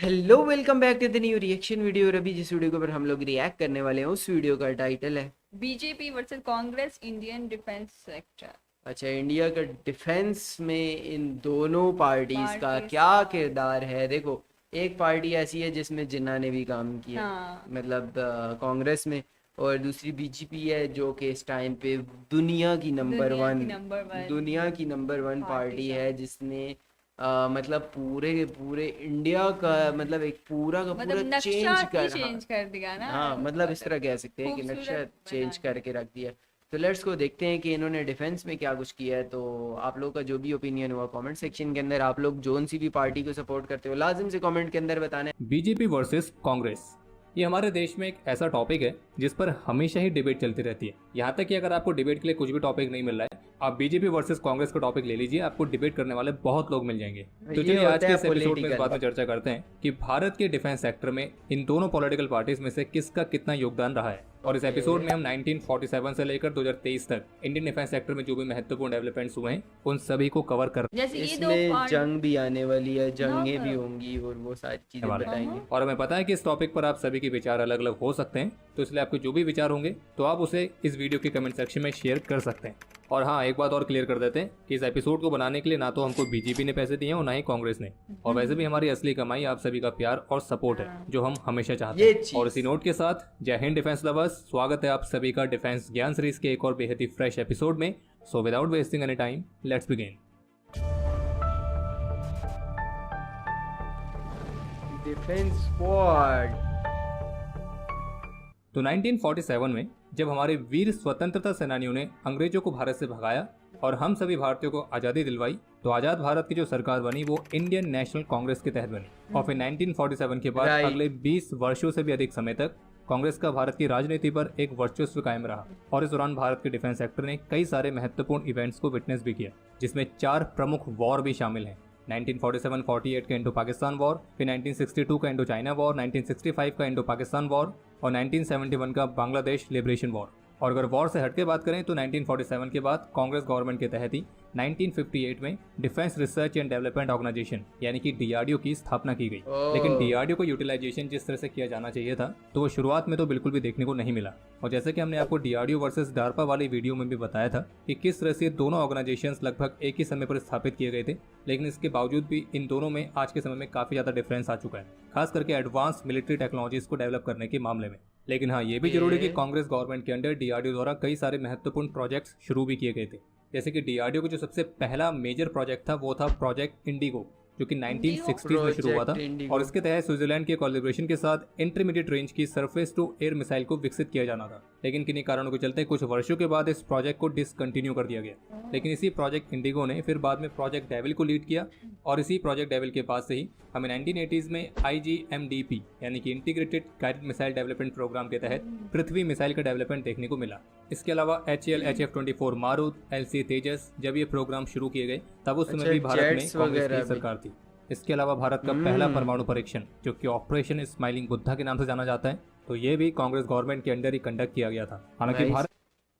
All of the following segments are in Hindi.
Hello, welcome back to the new reaction video. और अभी जिस वीडियो के ऊपर हम लोग रिएक्ट करने वाले हैं उस वीडियो का टाइटल है BJP versus Congress Indian defence sector. अच्छा, इंडिया का डिफेंस में इन दोनों पार्टीज का पार्टीज क्या का। किरदार है। देखो, एक पार्टी ऐसी है जिसमें जिन्ना ने भी काम किया है, हाँ, मतलब कांग्रेस में। और दूसरी बीजेपी है जो कि इस टाइम पे दुनिया की नंबर दुनिया की वन नंबर वन दुनिया की नंबर वन पार्टी पार्टी का। है, जिसने मतलब पूरे पूरे इंडिया का मतलब एक पूरा का पूरा मतलब नक्शा चेंज ही कर, हाँ। चेंज कर दिया ना। हाँ, मतलब इस मतलब तरह कह सकते हैं कि नक्शा खूबसूरत बना चेंज दिया। करके रख दिया। तो लेट्स को देखते हैं कि इन्होंने डिफेंस में क्या कुछ किया है। तो आप लोग का जो भी ओपिनियन हुआ कमेंट सेक्शन के अंदर, आप लोग जोन सी भी पार्टी को सपोर्ट करते हो लाजिम से कमेंट के अंदर बताना है। बीजेपी वर्सेस कांग्रेस, ये हमारे देश में एक ऐसा टॉपिक है जिस पर हमेशा ही डिबेट चलती रहती है। यहाँ तक कि अगर आपको डिबेट के लिए कुछ भी टॉपिक नहीं मिल रहा है, आप बीजेपी वर्सेस कांग्रेस का टॉपिक ले लीजिए, आपको डिबेट करने वाले बहुत लोग मिल जाएंगे। तो ये चलिए आज होता के है इस एपिसोड में इस पॉलिटिकल। बात में चर्चा करते हैं कि भारत के डिफेंस सेक्टर में इन दोनों पॉलिटिकल पार्टीज में से किसका कितना योगदान रहा है। और इस एपिसोड में हम 1947 से लेकर 2023 तक इंडियन डिफेंस सेक्टर में जो भी महत्वपूर्ण डेवलपमेंट्स हुए हैं उन सभी को कवर कर जैसे ये दो इसमें पार्ट। जंग भी आने वाली है, नो जंगें भी सर। होंगी और वो सारी चीजें वाला है। बताएंगे। और हमें पता है कि इस टॉपिक पर आप सभी के विचार अलग अलग हो सकते हैं, तो इसलिए आपके जो भी विचार होंगे तो आप उसे इस वीडियो के कमेंट सेक्शन में शेयर कर सकते हैं। और हाँ, एक बात और क्लियर कर देते हैं कि इस एपिसोड को बनाने के लिए ना तो हमको बीजेपी ने पैसे दिए हैं और ना ही कांग्रेस ने। और वैसे भी हमारी असली कमाई आप सभी का प्यार और सपोर्ट है, जो हम हमेशा चाहते ये हैं। चीज़। और इसी नोट के साथ जय हिंद डिफेंस लवर्स, स्वागत है आप सभी का डिफेंस ज्ञान सीरीज के एक और बेहद ही फ्रेश एपिसोड में। So without wasting any time, let's begin. Defence squad. तो 1947 में जब हमारे वीर स्वतंत्रता सेनानियों ने अंग्रेजों को भारत से भगाया और हम सभी भारतीयों को आज़ादी दिलवाई, तो आज़ाद भारत की जो सरकार बनी वो इंडियन नेशनल कांग्रेस के तहत बनी। और फिर 1947 के बाद Right. अगले 20 वर्षों से भी अधिक समय तक कांग्रेस का भारत की राजनीति पर एक वर्चस्व कायम रहा। और इस दौरान भारत के डिफेंस सेक्टर ने कई सारे महत्वपूर्ण इवेंट्स को विटनेस भी किया, जिसमें 4 प्रमुख वॉर भी शामिल हैं। 1947-48 का इंडो पाकिस्तान वॉर, फिर 1962 का इंडो चाइना वॉर, 1965 का इंडो पाकिस्तान वॉर और 1971 का बांग्लादेश लिबरेशन वॉर। और अगर वॉर से हटके बात करें तो 1947 के बाद कांग्रेस गवर्नमेंट के तहत ही 1958 में defence research and development organisation यानी कि डीआरडीओ की स्थापना की गई। लेकिन डीआरडीओ को यूटिलाइजेशन जिस तरह से किया जाना चाहिए था तो वो शुरुआत में तो बिल्कुल भी देखने को नहीं मिला। और जैसे कि हमने आपको डीआरडीओ वर्सेस डार्पा वाली वीडियो में भी बताया था कि किस तरह से दोनों ऑर्गेनाइजेशंस लगभग एक ही समय पर स्थापित किए गए थे, लेकिन इसके बावजूद भी इन दोनों में आज के समय में काफी ज्यादा डिफरेंस आ चुका है, खास करके एडवांस मिलिट्री टेक्नोलॉजीज को डेवलप करने के मामले में। लेकिन हाँ, ये भी जरूरी है कि कांग्रेस गवर्नमेंट के अंडर डीआरडीओ द्वारा कई सारे महत्वपूर्ण प्रोजेक्ट्स शुरू भी किए गए थे। जैसे कि डीआरडीओ का जो सबसे पहला मेजर प्रोजेक्ट था वो था प्रोजेक्ट इंडिगो, जो कि 1960s में शुरू हुआ था। और इसके तहत स्विट्जरलैंड के कोलैबोरेशन के साथ इंटरमीडिएट रेंज की सरफेस टू एयर मिसाइल को विकसित किया जाना था। लेकिन किन्हीं कारणों के चलते कुछ वर्षों के बाद इस प्रोजेक्ट को डिसकंटिन्यू कर दिया गया। लेकिन इसी प्रोजेक्ट इंडिगो ने फिर बाद में प्रोजेक्ट डेविल को लीड किया, और इसी प्रोजेक्ट डेविल के पास से ही हमें 1980s में IGMDP यानी कि integrated guided missile development programme के तहत पृथ्वी मिसाइल का डेवलपमेंट देखने को मिला। इसके अलावा HAL HF-24 मारुत, LC तेजस, जब ये प्रोग्राम शुरू किए गए तब उस समय भी भारत में जेट्स कांग्रेस वगैरह की भी। सरकार थी। इसके अलावा भारत का पहला परमाणु परीक्षण, जो कि ऑपरेशन स्माइलिंग बुद्धा के नाम से जाना जाता है, तो ये भी कांग्रेस गवर्नमेंट के अंडर ही कंडक्ट किया गया था। हालांकि Nice. भारत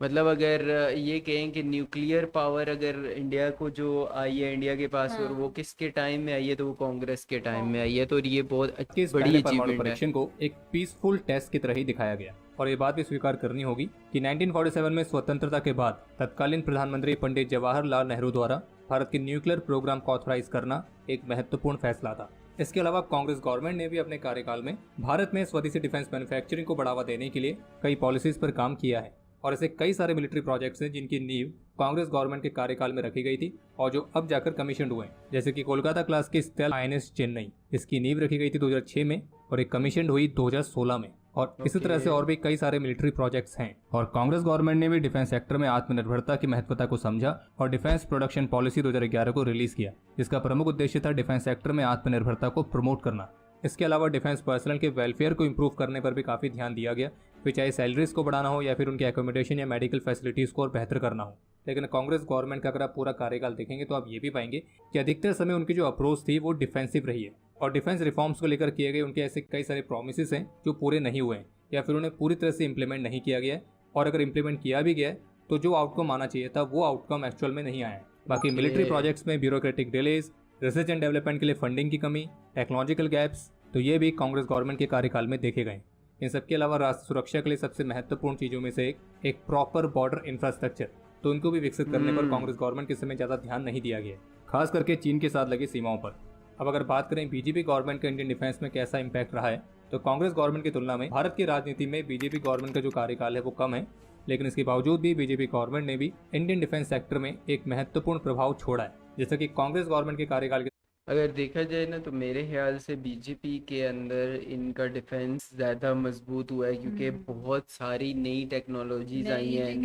मतलब अगर ये कहें कि न्यूक्लियर पावर अगर इंडिया को जो आई है, इंडिया के पास, और वो किसके टाइम में आई है, तो वो कांग्रेस के टाइम में आई है। तो ये बहुत के इस बड़ी पहले परमाणु अचीवमेंट है। परीक्षण को एक पीसफुल टेस्ट की तरह ही दिखाया गया। और ये बात भी स्वीकार करनी होगी कि 1947 में स्वतंत्रता के बाद तत्कालीन प्रधानमंत्री पंडित जवाहरलाल नेहरू द्वारा भारत के न्यूक्लियर प्रोग्राम को ऑथराइज करना एक महत्वपूर्ण फैसला था। इसके अलावा कांग्रेस गवर्नमेंट ने भी अपने कार्यकाल में भारत में स्वदेशी डिफेंस मैन्युफैक्चरिंग को बढ़ावा देने के लिए कई पॉलिसीज पर काम किया है। और ऐसे कई सारे मिलिट्री प्रोजेक्ट्स हैं जिनकी नींव कांग्रेस गवर्नमेंट के कार्यकाल में रखी गई थी और जो अब जाकर कमीशन हुए हैं। जैसे कि कोलकाता क्लास की स्टेल INS चेन्नई, इसकी नींव रखी गई थी 2006 में और एक कमीशन हुई 2016 में। और इसी तरह से और भी कई सारे मिलिट्री प्रोजेक्ट्स हैं। और कांग्रेस गवर्नमेंट ने भी डिफेंस सेक्टर में आत्मनिर्भरता की महत्वता को समझा और डिफेंस प्रोडक्शन पॉलिसी 2011 को रिलीज किया, जिसका प्रमुख उद्देश्य था डिफेंस सेक्टर में आत्मनिर्भरता को प्रमोट करना। इसके अलावा डिफेंस पर्सनल के वेलफेयर को इंप्रूव करने पर भी काफ़ी ध्यान दिया गया, फिर चाहे सैलरीज को बढ़ाना हो या फिर उनके एकोमोडेशन या मेडिकल फैसिलिटीज़ को और बेहतर करना हो। लेकिन कांग्रेस गवर्नमेंट का अगर आप पूरा कार्यकाल देखेंगे तो आप ये भी पाएंगे कि अधिकतर समय उनकी जो अप्रोच थी वो डिफेंसिव रही है। और डिफेंस रिफॉर्म्स को लेकर किए गए उनके ऐसे कई सारे प्रोमिस हैं जो पूरे नहीं हुए हैं या फिर उन्हें पूरी तरह से इंप्लीमेंट नहीं किया गया है। और अगर इंप्लीमेंट किया भी गया है तो जो आउटकम आना चाहिए था वो आउटकम एक्चुअल में नहीं आया है। बाकी मिलिट्री प्रोजेक्ट्स में bureaucratic delays, research and development के लिए फंडिंग की कमी, टेक्नोलॉजिकल गैप्स, तो ये भी कांग्रेस गवर्नमेंट के कार्यकाल में देखे गए। इन सबके अलावा राष्ट्र सुरक्षा के लिए सबसे महत्वपूर्ण चीज़ों में से एक प्रॉपर बॉर्डर इंफ्रास्ट्रक्चर, तो उनको भी विकसित करने पर कांग्रेस गवर्नमेंट के समय ज़्यादा ध्यान नहीं दिया गया, खास करके चीन के साथ लगी सीमाओं पर। अब अगर बात करें बीजेपी गवर्नमेंट का इंडियन डिफेंस में कैसा इंपैक्ट रहा है, तो कांग्रेस गवर्नमेंट की तुलना में भारत की राजनीति में बीजेपी गवर्नमेंट का जो कार्यकाल है वो कम है, लेकिन इसके बावजूद भी बीजेपी गवर्नमेंट ने भी इंडियन डिफेंस सेक्टर में एक महत्वपूर्ण प्रभाव छोड़ा है, जैसा कि कांग्रेस गवर्नमेंट के कार्यकाल के अगर देखा जाए ना तो मेरे ख्याल से बीजेपी के अंदर इनका डिफेंस ज़्यादा मजबूत हुआ है, क्योंकि बहुत सारी नई टेक्नोलॉजीज आई हैं,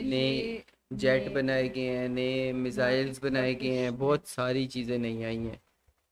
नए जेट बनाए गए हैं, नए मिसाइल्स बनाए गए हैं, बहुत सारी चीज़ें नई आई हैं।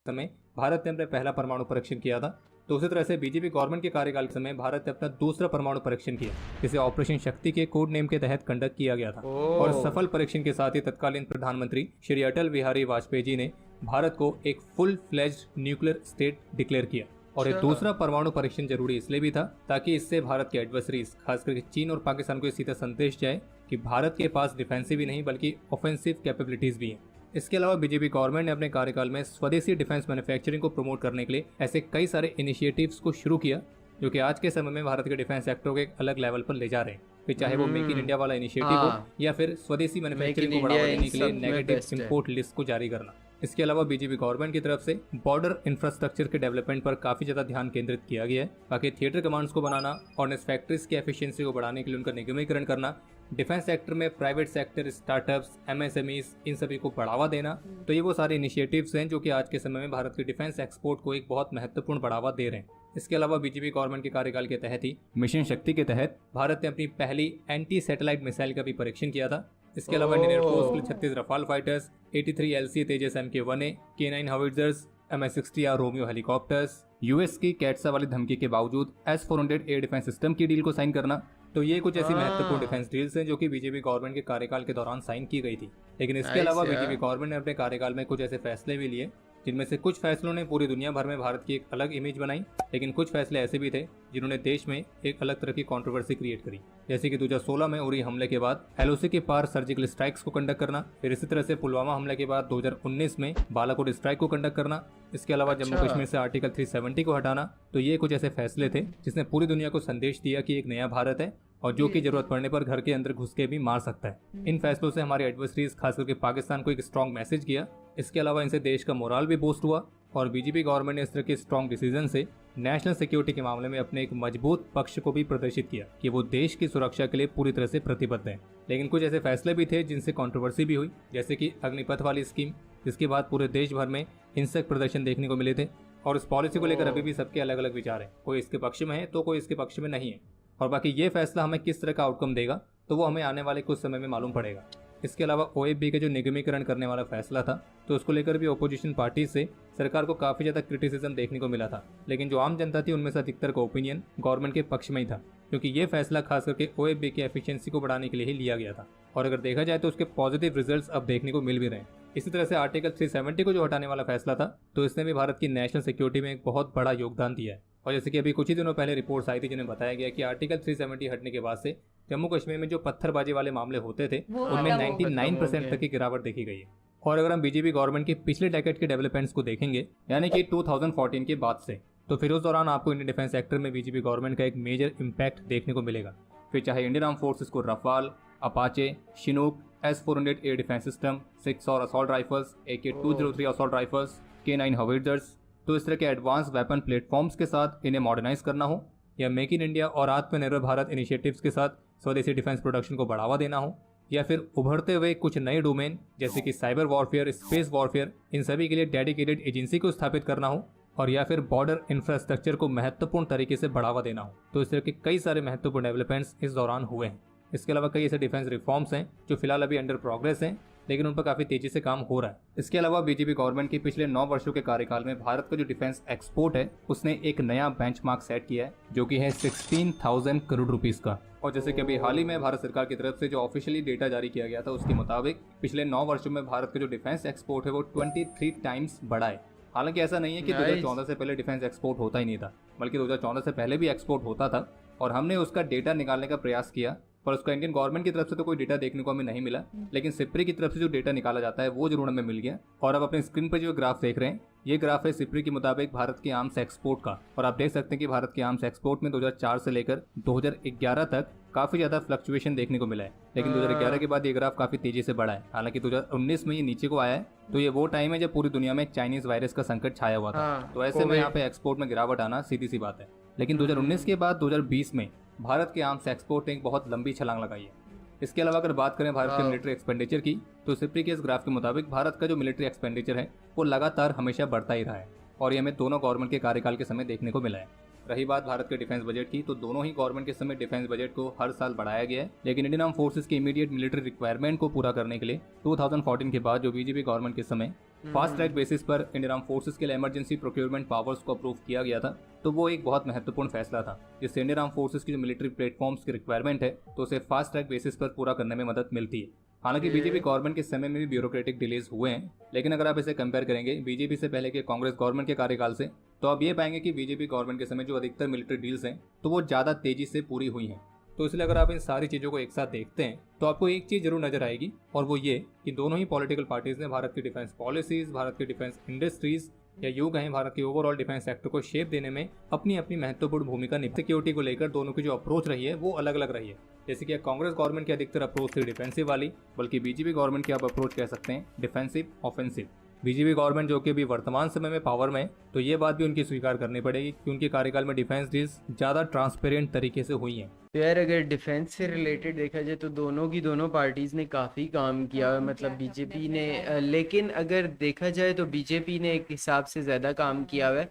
समय भारत ने अपना पहला परमाणु परीक्षण किया था, तो उसी तरह से बीजेपी गवर्नमेंट के कार्यकाल के समय भारत ने अपना दूसरा परमाणु परीक्षण किया, जिसे ऑपरेशन शक्ति के कोड नेम के तहत कंडक्ट किया गया था। और सफल परीक्षण के साथ ही तत्कालीन प्रधानमंत्री श्री अटल बिहारी वाजपेयी जी ने भारत को एक full fledged nuclear state declare किया। और ये दूसरा परमाणु परीक्षण जरूरी इसलिए भी था ताकि इससे भारत के एडवर्सरीज, खासकर चीन और पाकिस्तान को ये सीधा संदेश जाए कि भारत के पास डिफेंसिव ही नहीं बल्कि ऑफेंसिव कैपेबिलिटीज भी हैं। इसके अलावा बीजेपी गवर्नमेंट ने अपने कार्यकाल में स्वदेशी डिफेंस मैन्युफैक्चरिंग को प्रमोट करने के लिए ऐसे कई सारे इनिशिएटिव्स को शुरू किया, जो कि आज के समय में भारत के डिफेंस सेक्टर को एक अलग लेवल पर ले जा रहे हैं। फिर चाहे वो मेक इन इंडिया वाला इनिशिएटिव हो या फिर स्वदेशी मैन्युफैक्चरिंग को बढ़ावा देने के लिए नेगेटिव इंपोर्ट लिस्ट को जारी करना। इसके अलावा बीजेपी गवर्नमेंट की तरफ से बॉर्डर इंफ्रास्ट्रक्चर के डेवलपमेंट पर काफी ज्यादा ध्यान केंद्रित किया गया है। बाकी थिएटर कमांड्स को बनाना और फैक्ट्रीज की एफिशिएंसी को बढ़ाने के लिए उनका निगमीकरण करना, डिफेंस सेक्टर में प्राइवेट सेक्टर, स्टार्टअप्स, एमएसएमईज, इन सभी को बढ़ावा देना, तो ये वो सारे इनिशिएटिव्स हैं जो कि आज के समय में भारत के डिफेंस एक्सपोर्ट को एक बहुत महत्वपूर्ण बढ़ावा दे रहे हैं। इसके अलावा बीजेपी गवर्नमेंट के कार्यकाल के तहत ही मिशन शक्ति के तहत भारत ने अपनी पहली एंटी सैटेलाइट मिसाइल का भी परीक्षण किया था। इसके अलावा इंडियन एयरफोर्स के 36 रफाल फाइटर्स, 83 LCA तेजस MK1A, K9 हाविट्जर्स, MS-60R Romeo helicopters, US की कैटसा वाली धमकी के बावजूद S-400 एयर डिफेंस सिस्टम की डील को साइन करना, तो ये कुछ ऐसी महत्वपूर्ण डिफेंस डील्स हैं जो कि बीजेपी गवर्नमेंट के कार्यकाल के दौरान साइन की गई थी। लेकिन इसके अलावा बीजेपी गवर्नमेंट ने अपने कार्यकाल में कुछ ऐसे फैसले भी लिए जिनमें से कुछ फैसलों ने पूरी दुनिया भर में भारत की एक अलग इमेज बनाई, लेकिन कुछ फैसले ऐसे भी थे जिन्होंने देश में एक अलग तरह की कंट्रोवर्सी क्रिएट करी, जैसे कि 2016 में उरी हमले के बाद LOC के पार सर्जिकल स्ट्राइक्स को कंडक्ट करना, फिर इसी तरह से पुलवामा हमले के बाद 2019 में बालाकोट स्ट्राइक को कंडक्ट करना, इसके अलावा जम्मू कश्मीर से आर्टिकल 370 को हटाना। तो ये कुछ ऐसे फैसले थे जिसने पूरी दुनिया को संदेश दिया कि एक नया भारत है और जो कि जरूरत पड़ने पर घर के अंदर घुस के भी मार सकता है। इन फैसलों से हमारे एडवर्सरीज, खास करके पाकिस्तान को एक स्ट्रॉन्ग मैसेज किया। इसके अलावा इनसे देश का मोराल भी बूस्ट हुआ और बीजेपी गवर्नमेंट ने इस तरह के स्ट्रॉन्ग डिसीजन से नेशनल सिक्योरिटी के मामले में अपने एक मजबूत पक्ष को भी प्रदर्शित किया कि वो देश की सुरक्षा के लिए पूरी तरह से प्रतिबद्ध है। लेकिन कुछ ऐसे फैसले भी थे जिनसे कंट्रोवर्सी भी हुई, जैसे कि अग्निपथ वाली स्कीम, जिसके बाद पूरे देश भर में हिंसक प्रदर्शन देखने को मिले थे। और इस पॉलिसी को लेकर अभी भी सबके अलग अलग विचार हैं, कोई इसके पक्ष में है तो कोई इसके पक्ष में नहीं है। और बाकी ये फैसला हमें किस तरह का आउटकम देगा तो वो हमें आने वाले कुछ समय में मालूम पड़ेगा। इसके अलावा OFB का जो निगमीकरण करने वाला फैसला था, तो उसको लेकर भी ओपोजिशन पार्टी से सरकार को काफ़ी ज़्यादा क्रिटिसिज्म देखने को मिला था, लेकिन जो आम जनता थी उनमें से अधिकतर का ओपिनियन गवर्नमेंट के पक्ष में ही था, क्योंकि ये फैसला खास करके OFB की एफिशिएंसी को बढ़ाने के लिए ही लिया गया था। और अगर देखा जाए तो उसके पॉजिटिव रिजल्ट्स अब देखने को मिल भी रहे हैं। इसी तरह से आर्टिकल 370 को जो हटाने वाला फैसला था, तो इसने भी भारत की नेशनल सिक्योरिटी में एक बहुत बड़ा योगदान दिया है। और जैसे कि अभी कुछ ही दिनों पहले रिपोर्ट्स आई थी जिन्हें बताया गया कि आर्टिकल 370 हटने के बाद से जम्मू कश्मीर में जो पत्थरबाजी वाले मामले होते थे उनमें 99% तक की गिरावट देखी गई है। और अगर हम बीजेपी गवर्नमेंट के पिछले डेकेड के डेवलपमेंट्स को देखेंगे, यानी कि 2014 के बाद से, तो फिर उस दौरान आपको इंडियन डिफेंस सेक्टर में बीजेपी गवर्नमेंट का एक मेजर इम्पैक्ट देखने को मिलेगा। फिर चाहे इंडियन आर्म फोर्सेस को Rafale, Apache, Chinook, S-400 air defence system, 6 और assault rifles, AK-203 assault rifles, K9 हाविट्जर्स, तो इस तरह के एडवांस वेपन प्लेटफॉर्म्स के साथ इन्हें मॉडर्नाइज करना हो, या मेक इन इंडिया और आत्मनिर्भर भारत इनिशिएटिव्स के साथ स्वदेशी डिफेंस प्रोडक्शन को बढ़ावा देना हो, या फिर उभरते हुए कुछ नए डोमेन जैसे कि साइबर वॉरफेयर, स्पेस वॉरफेयर, इन सभी के लिए डेडिकेटेड एजेंसी को स्थापित करना हो, और या फिर बॉर्डर इंफ्रास्ट्रक्चर को महत्वपूर्ण तरीके से बढ़ावा देना हो, तो इस तरह के कई सारे महत्वपूर्ण डेवलपमेंट्स इस दौरान हुए हैं। इसके अलावा कई ऐसे डिफेंस रिफॉर्म्स हैं जो फिलहाल अभी अंडर प्रोग्रेस हैं, लेकिन उन पर काफ़ी तेजी से काम हो रहा है। इसके अलावा बीजेपी गवर्नमेंट के पिछले 9 वर्षों के कार्यकाल में भारत का जो डिफेंस एक्सपोर्ट है उसने एक नया बेंचमार्क सेट किया है, जो कि है 16,000 करोड़ रुपीस का। और जैसे कि अभी हाल ही में भारत सरकार की तरफ से जो ऑफिशियली डेटा जारी किया गया था, उसके मुताबिक पिछले 9 वर्षों में भारत का जो डिफेंस एक्सपोर्ट है वो 23 टाइम्स बढ़ा है। हालांकि ऐसा नहीं है कि 2014 से पहले डिफेंस एक्सपोर्ट होता ही नहीं था, बल्कि 2014 से पहले भी एक्सपोर्ट होता था और हमने उसका डेटा निकालने का प्रयास किया, पर उसका इंडियन गवर्नमेंट की तरफ से तो कोई डेटा देखने को हमें नहीं मिला, लेकिन सिप्री की तरफ से जो डेटा निकाला जाता है वो जरूर हमें मिल गया। और अब अपने स्क्रीन पर जो ग्राफ देख रहे हैं, ये ग्राफ है सिप्री के मुताबिक भारत के आर्म्स एक्सपोर्ट का, और आप देख सकते हैं कि भारत के आर्म्स एक्सपोर्ट में 2004 से लेकर 2011 तक काफी ज्यादा फ्लक्चुएशन देखने को मिला है, लेकिन 2011 के बाद ये ग्राफ काफी तेजी से बढ़ा है। हालांकि 2019 में ये नीचे को आया है, तो ये वो टाइम है जब पूरी दुनिया में चाइनीज वायरस का संकट छाया हुआ था। तो ऐसे में यहाँ पे एक्सपोर्ट में गिरावट आना सीधी सी बात है। लेकिन 2019 के बाद 2020 में भारत के आर्म्स एक्सपोर्ट ने एक बहुत लंबी छलांग लगाई है। इसके अलावा अगर बात करें भारत के मिलिट्री एक्सपेंडिचर की, तो सिप्री के इस ग्राफ के मुताबिक भारत का जो मिलिट्री एक्सपेंडिचर है वो लगातार हमेशा बढ़ता ही रहा है, और ये हमें दोनों गवर्नमेंट के कार्यकाल के समय देखने को मिला है। रही बात भारत के डिफेंस बजट की, तो दोनों ही गवर्नमेंट के समय डिफेंस बजट को हर साल बढ़ाया गया है, लेकिन इंडियन आर्म फोर्सेस की इमीडिएट मिलिट्री रिक्वायरमेंट को पूरा करने के लिए 2014 के बाद जो बीजेपी गवर्नमेंट के समय फास्ट ट्रैक बेसिस पर इंडियन आर्म फोर्सेस के लिए इमरजेंसी प्रोक्योरमेंट पावर्स को अप्रूव किया गया था। तो वो एक बहुत महत्वपूर्ण फैसला था, जिससे इंडियन आर्म फोर्सेस की जो मिलिट्री प्लेटफॉर्म्स की रिक्वायरमेंट है तो उसे फास्ट ट्रैक बेसिस पर पूरा करने में मदद मिलती है। हालांकि बीजेपी गवर्नमेंट के समय में भी ब्यूरोक्रेटिक डिलेज हुए हैं, लेकिन अगर आप इसे कंपेयर करेंगे बीजेपी से पहले के कांग्रेस गवर्नमेंट के कार्यकाल से, तो आप ये पाएंगे कि बीजेपी गवर्नमेंट के समय जो अधिकतर मिलिट्री डील्स हैं तो वो ज़्यादा तेजी से पूरी हुई हैं। तो इसलिए अगर आप इन सारी चीज़ों को एक साथ देखते हैं तो आपको एक चीज़ जरूर नजर आएगी, और वो ये कि दोनों ही पॉलिटिकल पार्टीज ने भारत की डिफेंस पॉलिसीज, भारत की डिफेंस इंडस्ट्रीज, या यूँ कहें भारत के ओवरऑल डिफेंस सेक्टर को शेप देने में अपनी अपनी महत्वपूर्ण भूमिका निभाई। सिक्योरिटी को लेकर दोनों की जो अप्रोच रही है वो अलग अलग रही है। जैसे कि कांग्रेस गवर्नमेंट की अधिकतर अप्रोच थी डिफेंसिव वाली, बल्कि बीजेपी गवर्नमेंट की आप अप्रोच कह सकते हैं डिफेंसिव ऑफेंसिव। बीजेपी गवर्नमेंट जो कि अभी वर्तमान समय में पावर में, तो ये बात भी उनकी स्वीकार करनी पड़ेगी कि उनके कार्यकाल में डिफेंस डील्स ज़्यादा ट्रांसपेरेंट तरीके से हुई हैं। तो यार अगर डिफेंस से रिलेटेड देखा जाए तो दोनों पार्टीज ने काफ़ी काम किया है, मतलब बीजेपी ने, लेकिन अगर देखा जाए तो बीजेपी ने एक हिसाब से ज़्यादा काम किया हुआ है।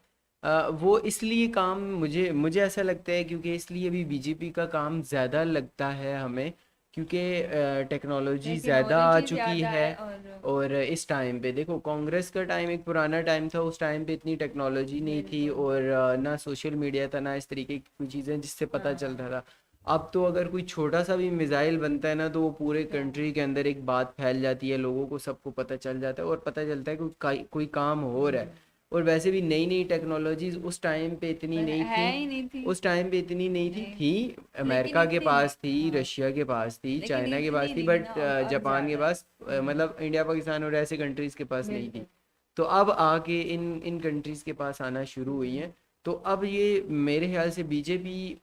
वो इसलिए काम मुझे ऐसा लगता है क्योंकि इसलिए भी बीजेपी का काम ज़्यादा लगता है हमें, क्योंकि टेक्नोलॉजी ज़्यादा आ चुकी है। और इस टाइम पे देखो, कांग्रेस का टाइम एक पुराना टाइम था, उस टाइम पे इतनी टेक्नोलॉजी नहीं थी, और ना सोशल मीडिया था, ना इस तरीके की कोई चीज़ें जिससे पता चलता था। अब तो अगर कोई छोटा सा भी मिसाइल बनता है ना, तो वो पूरे कंट्री के अंदर एक बात फैल जाती है, लोगों को सबको पता चल जाता है और पता चलता है कि कोई काम हो रहा है। और वैसे भी नई नई टेक्नोलॉजीज उस टाइम पे इतनी नहीं थी, उस टाइम पे इतनी नहीं थी अमेरिका के पास थी, रशिया के पास थी, चाइना के पास थी, बट जापान के पास, मतलब इंडिया पाकिस्तान और ऐसे कंट्रीज के पास नहीं थी। तो अब आके इन कंट्रीज के पास आना शुरू हुई हैं। तो अब ये मेरे ख्याल से बीजेपी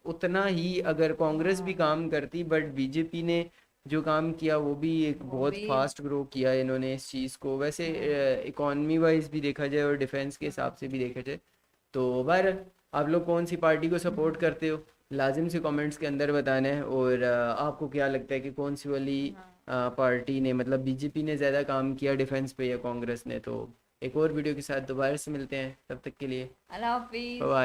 उतना ही, अगर कांग्रेस भी काम करती, बट बीजेपी ने जो काम किया वो भी एक बहुत फास्ट ग्रो किया है इन्होंने इस चीज़ को। वैसे इकॉनमी वाइज भी देखा जाए और डिफेंस के हिसाब से भी देखा जाए तो बहर आप लोग कौन सी पार्टी को सपोर्ट करते हो, लाजिम से कमेंट्स के अंदर बताना है। और आपको क्या लगता है कि कौन सी वाली पार्टी ने, मतलब बीजेपी ने ज़्यादा काम किया डिफेंस पे या कांग्रेस ने। तो एक और वीडियो के साथ दोबारा से मिलते हैं, तब तक के लिए अल्लाह हाफिज़। बाय।